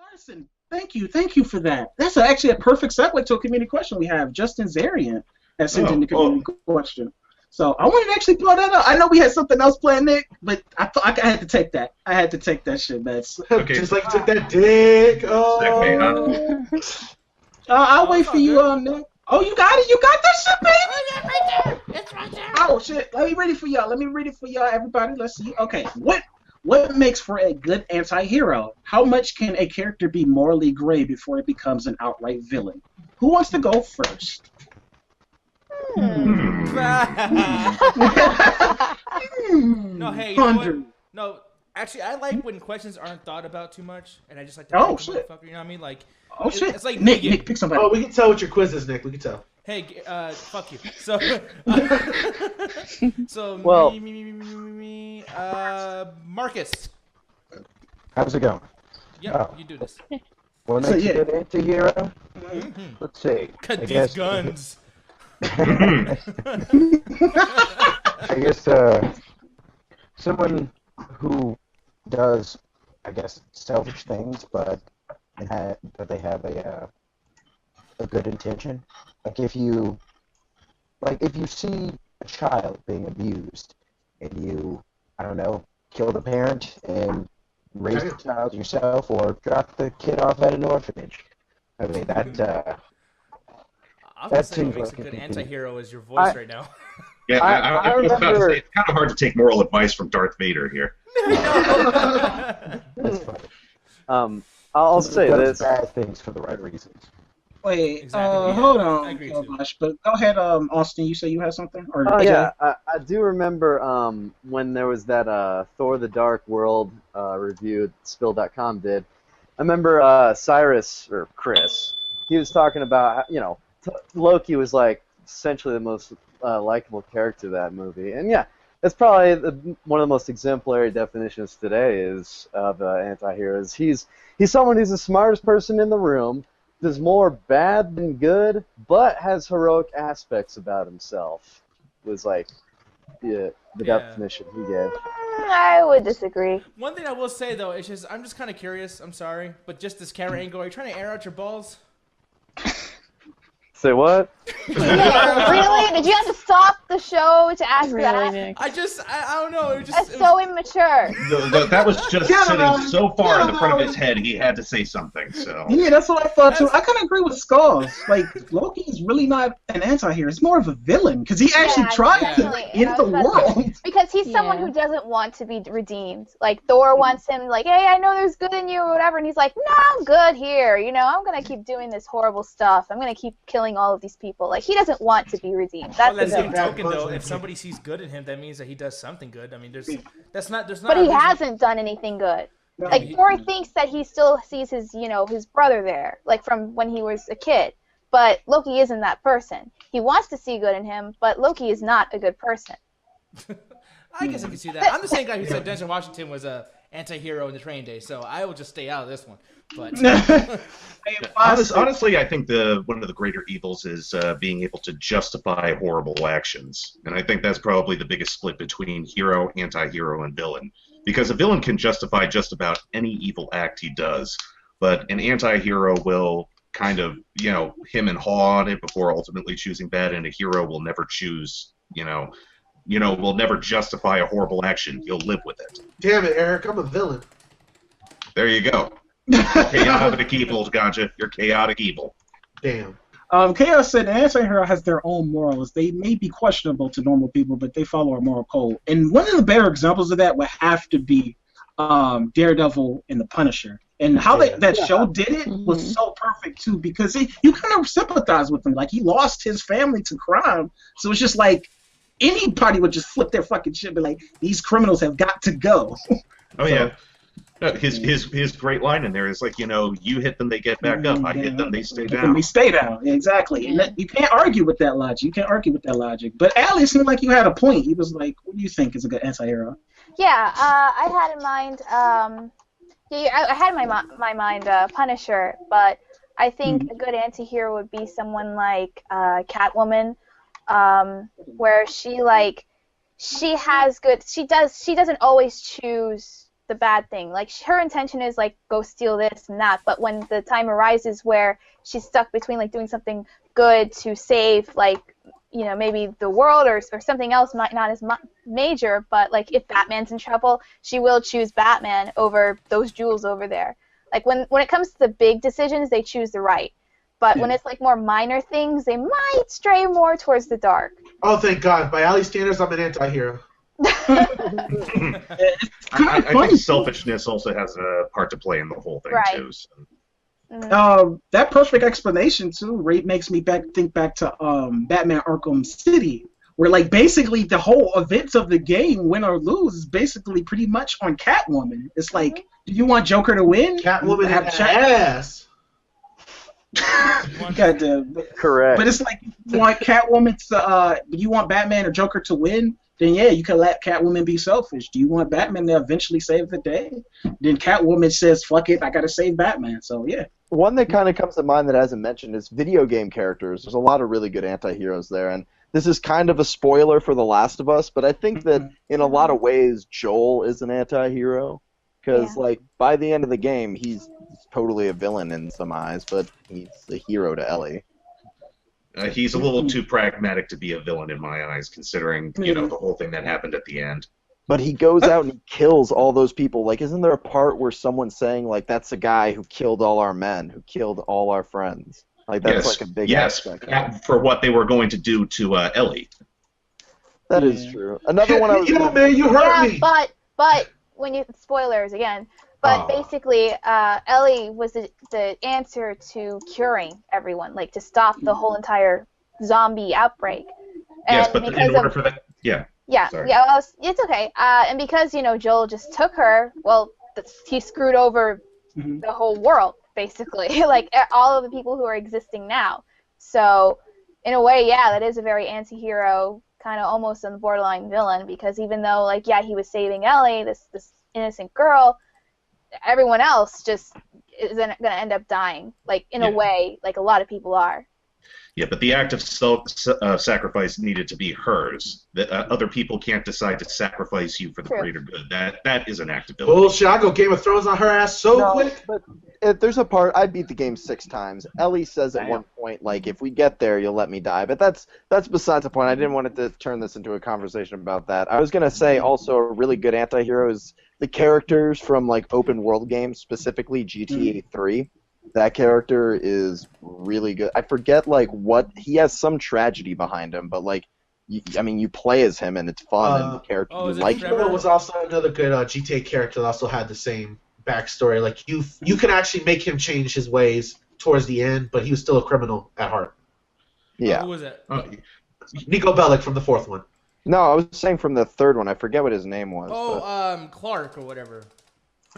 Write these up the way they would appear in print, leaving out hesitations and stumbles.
Larson, thank you for that. That's actually a perfect segue to a community question we have. Justin Zarian has sent in the community question. So I wanted to actually pull that up. I know we had something else planned, Nick, but I thought I had to take that. I had to take that shit, man. Okay. Just like you took that dick. I'll wait for you, Nick. Oh, you got it. You got that shit, baby. Oh, yeah, right there. It's right there. Oh shit. Let me read it for y'all. Everybody. Let's see. Okay. What makes for a good anti-hero? How much can a character be morally gray before it becomes an outright villain? Who wants to go first? No, hey, you know what? No, actually, I like when questions aren't thought about too much, and I just like to Oh shit! motherfucker, you know what I mean? Like, oh shit! It's like Nick, pick somebody. Oh, we can tell what your quiz is, Nick. We can tell. Hey, fuck you. So, Well, me, Marcus. How's it going? Yeah, you do this. What makes a good anti-hero? Let's see. Cut these guns. I guess someone who does, I guess, selfish things, but they have a good intention. Like if you see a child being abused and you, I don't know, kill the parent and raise the child yourself or drop the kid off at an orphanage. I mean that seems like a good anti-hero is your voice right now. Yeah, I was about to remember. say, it's kind of hard to take moral advice from Darth Vader here. that's funny. I'll say does this. bad things for the right reasons. Wait, Exactly, yeah. hold I on, agree Gosh, but go ahead, Austin. You say you had something? Or Oh Jay? yeah, I do remember when there was that Thor: The Dark World review Spill.com did. I remember Cyrus or Chris. He was talking about Loki was like essentially the most likable character of that movie, and yeah, that's probably one of the most exemplary definitions today is of anti-heroes. He's someone who's the smartest person in the room. Does more bad than good, but has heroic aspects about himself. Was like the definition he gave. I would disagree. One thing I will say though is just I'm just kind of curious. I'm sorry, but just this camera angle. Are you trying to air out your balls? Say what? Really? Did you have to stop the show to ask that? Nick. I don't know. It That's so immature. That was just sitting so far in the front of his head, he had to say something. So Yeah, that's what I thought too. I kind of agree with Skulls. Like Loki is really not an anti-hero; it's more of a villain because he actually tried to definitely. end the world. Because he's someone who doesn't want to be redeemed. Like Thor wants him, like, hey, I know there's good in you or whatever, and he's like, no, I'm good here. I'm gonna keep doing this horrible stuff. I'm gonna keep killing all of these people. Like he doesn't want to be redeemed. That's Well, the that's the difference. token though. If somebody sees good in him, that means that he does something good. I mean, there's not. But he hasn't done anything good. Like Thor thinks that he still sees his brother there, like from when he was a kid. But Loki isn't that person. He wants to see good in him, but Loki is not a good person. I guess I can see that. I'm the same guy who said Denzel Washington was a anti-hero in the Training Day, so I will just stay out of this one. But honestly, I think one of the greater evils is being able to justify horrible actions, and I think that's probably the biggest split between hero, anti-hero, and villain. Because a villain can justify just about any evil act he does, but an anti-hero will kind of, him and haw on it before ultimately choosing bad, and a hero will never choose, will never justify a horrible action. He'll live with it. Damn it, Eric, I'm a villain. There you go. Chaotic evil, gotcha. You're chaotic evil. Damn. Chaos said the anti-hero has their own morals. They may be questionable to normal people, but they follow a moral code. And one of the better examples of that would have to be Daredevil and the Punisher. And how that show did it was so perfect, too, because you kind of sympathize with him. Like, he lost his family to crime, so it's just like anybody would just flip their fucking shit and be like, these criminals have got to go. Oh, yeah. His great line in there is like, you hit them, they get back up. I hit them, they stay down. They stay down, exactly. And you can't argue with that logic. But Allie seemed like you had a point. He was like, what do you think is a good anti-hero? Yeah, I had in mind. I had in my mind Punisher, but I think a good anti-hero would be someone like Catwoman, where she doesn't always choose the bad thing. Like her intention is like go steal this and that, but when the time arises where she's stuck between like doing something good to save like maybe the world or something else might not as major, but like if Batman's in trouble, she will choose Batman over those jewels over there. Like when it comes to the big decisions, they choose the right. But when it's like more minor things, they might stray more towards the dark. Oh, thank God. By Ali standards, I'm an anti-hero. I think selfishness also has a part to play in the whole thing, Right. too. So. That perfect explanation, too, makes me think back to Batman Arkham City, where, like, basically the whole events of the game, win or lose, is basically pretty much on Catwoman. It's like, do you want Joker to win? Catwoman in the ass. Goddamn. Correct. But it's like, you want Catwoman to, you want Batman or Joker to win? Then yeah, you can let Catwoman be selfish. Do you want Batman to eventually save the day? Then Catwoman says, fuck it, I gotta save Batman. So yeah. One that kind of comes to mind that hasn't mentioned is video game characters. There's a lot of really good anti-heroes there, and this is kind of a spoiler for The Last of Us, but I think that in a lot of ways Joel is an anti-hero, because like by the end of the game he's totally a villain in some eyes, but he's a hero to Ellie. He's a little too pragmatic to be a villain in my eyes, considering the whole thing that happened at the end. But he goes out and he kills all those people. Like, isn't there a part where someone's saying, like, that's the guy who killed all our men, who killed all our friends? Like, that's like a big aspect. For what they were going to do to Ellie. That is true. Another one I was man, you hurt me. But when you spoilers again. But basically, Ellie was the answer to curing everyone, like to stop the whole entire zombie outbreak. And yes, but in order for that, it's okay. And because Joel just took her, well, he screwed over the whole world basically, like all of the people who are existing now. So, in a way, that is a very anti-hero, kind of almost on the borderline villain, because even though he was saving Ellie, this innocent girl, everyone else just is going to end up dying, like in a way, like a lot of people are. Yeah, but the act of sacrifice needed to be hers. That other people can't decide to sacrifice you for the greater good. That is an act of ability. Bullshit! I go Game of Thrones on her ass quick. But there's a part I beat the game 6 times. Ellie says at one point, like, if we get there, you'll let me die. But that's besides the point. I didn't want it to turn this into a conversation about that. I was gonna say also a really good anti-hero is the characters from like open world games, specifically GTA 3. That character is really good. I forget what he has some tragedy behind him, but you play as him and it's fun and the character you like. Trevor was also another good GTA character that also had the same backstory. Like you can actually make him change his ways towards the end, but he was still a criminal at heart. Yeah. Who was it? Nico Bellic from the 4th one. No, I was saying from the 3rd one. I forget what his name was. Clark or whatever.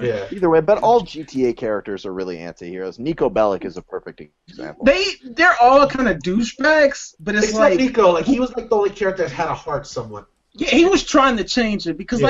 Yeah. Either way, but all GTA characters are really anti-heroes. Nico Bellic is a perfect example. They're all kind of douchebags, but it's Except Nico, he was the only character that had a heart somewhat. Yeah, he was trying to change it because,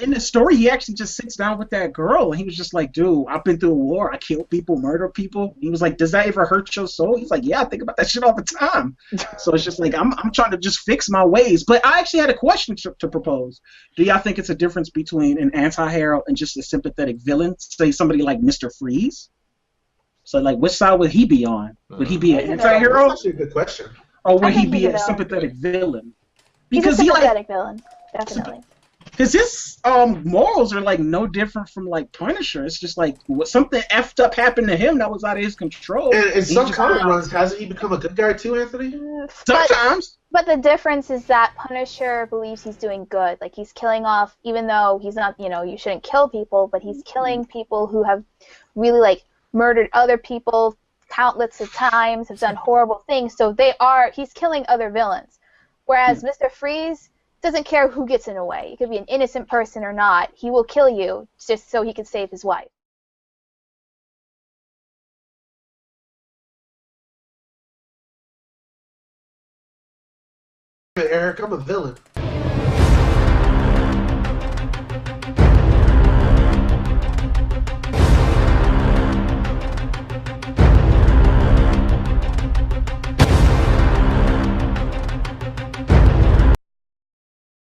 in the story, he actually just sits down with that girl and he was just like, dude, I've been through a war. I killed people, murdered people. He was like, does that ever hurt your soul? He's like, yeah, I think about that shit all the time. So it's just like, I'm trying to just fix my ways. But I actually had a question to propose. Do y'all think it's a difference between an anti-hero and just a sympathetic villain? Say somebody like Mr. Freeze? So, which side would he be on? Would he be an anti-hero? That's actually a good question. Or would he be a sympathetic villain? Because he's a sympathetic villain, definitely. Because his morals are no different from Punisher. It's just something effed up happened to him that was out of his control. And in some comic runs, hasn't he become a good guy too, Anthony? Sometimes. But the difference is that Punisher believes he's doing good. Like he's killing off, even though he's not, you shouldn't kill people, but he's killing people who have really murdered other people countless of times, have done horrible things. So he's killing other villains. Whereas Mr. Freeze doesn't care who gets in the way. He could be an innocent person or not. He will kill you just so he can save his wife. Eric, I'm a villain.